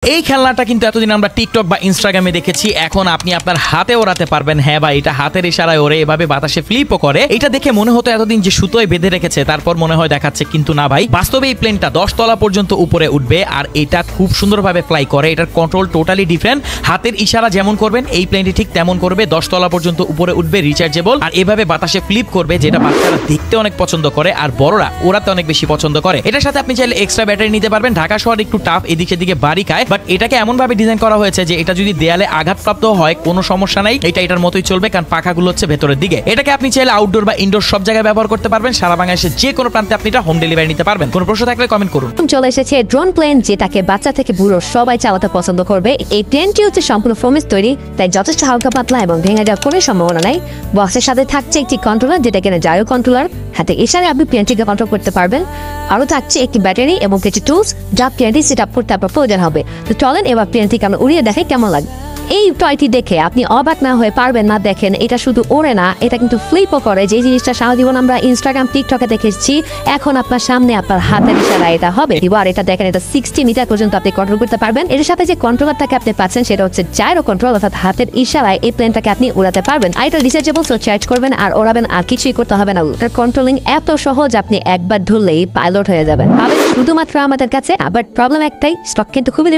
এই খেলনাটা কিন্তু এতদিন আমরা টিকটক বা ইনস্টাগ্রামে দেখেছি, এখন আপনি আপনার হাতে ওড়াতে পারবেন। হ্যাঁ ভাই, এটা হাতের ইশারায় ওড়ে, এভাবে বাতাসে ফ্লিপও করে। এটা দেখে মনে হতো এতদিন যে সুতোয় বেঁধে রেখেছে, তারপর মনে হয় দেখাচ্ছে, কিন্তু না ভাই, বাস্তবে এই প্লেনটা 10 তলা পর্যন্ত উপরে উঠবে আর এটা খুব সুন্দরভাবে ফ্লাই করে। এটার কন্ট্রোল টোটালি ডিফারেন্ট। হাতের ইশারা যেমন করবেন এই প্লেনটি ঠিক তেমন করবে, 10 তলা পর্যন্ত উপরে উঠবে, রিচার্জেবল, আর এভাবে বাতাসে ফ্লিপ করবে, যেটা বাচ্চারা দেখতে অনেক পছন্দ করে আর বড়রা ওড়াতে অনেক বেশি পছন্দ করে। এটার সাথে আপনি চাইলে এক্সট্রা ব্যাটারি নিতে পারবেন। ঢাকা শহর একটু টাফ, এদিকে দিকে বাড়ি খায়, বাট এটাকে এমন ভাবে ডিজাইন করা হয়েছে যে এটা যদি দেয়ালে আঘাতপ্রাপ্ত হয় কোনো সমস্যা নাই, এটা এটার মতোই চলবে, কারণ পাখাগুলো হচ্ছে ভেতরের দিকে। এটাকে আপনি চাইলে আউটডোর বা ইনডোর সব জায়গায় ব্যবহার করতে পারবেন। সারা বাংলাদেশের যে কোনো প্রান্তে আপনি এটা হোম ডেলিভারি নিতে পারবেন। কোনো প্রশ্ন থাকলে কমেন্ট করুন। চলে এসেছে ড্রোন প্লেন, যেটাকে বাচ্চা থেকে বুড়ো সবাই চালাতে পছন্দ করবে। এই প্লেনটি হচ্ছে সম্পূর্ণ ফোমের তৈরি, তাই যথেষ্ট হালকা পাতলা এবং ভেঙে যাওয়ার কোনো সম্ভাবনা নাই। বক্সের সাথে থাকছে একটি কন্ট্রোলার, যেটা কিনা জায়ো কন্ট্রোলার। হাতে ইশারে আপনি প্লেনটিকে কন্ট্রোল করতে পারবেন। আরও থাকছে একটি ব্যাটারি এবং কিছু টুলস, যা প্লেনটি সেট আপ করতে আপনার প্রয়োজন হবে। তো চলেন এবার প্লেনটিকে আমরা উড়িয়ে দেখে কেমন লাগে। এই টয়টি দেখে আপনি অবাক না হয়ে পারবেন না। দেখেন, এটা শুধু ওড়ে না, এটা কিন্তু ফ্লিপও করে। যে জিনিসটা সারা জীবন আমরা ইনস্টাগ্রাম টিকটকে দেখেছি, এখন আপনার সামনে আপনার হাতের ইশারায় এটা হবে। এবার এটা দেখেন, এটা 60 মিটার পর্যন্ত আপনি কন্ট্রোল করতে পারবেন। এর সাথে যে কন্ট্রোলারটাকে আপনি পাচ্ছেন সেটা হচ্ছে জাইরো কন্ট্রোল, অর্থাৎ হাতের ইশারায় এই প্লেনটাকে আপনি উড়াতে পারবেন। আর এটা রিচার্জেবল, সো চার্জ করবেন আর ওড়াবেন, আর কিছুই করতে হবে না। এটার কন্ট্রোলিং এত সহজ, আপনি একবার ধরলেই পাইলট হয়ে যাবেন। পাবেন শুধুমাত্র আমাদের কাছে। আবার প্রবলেম একটাই, স্টক কিন্তু খুবই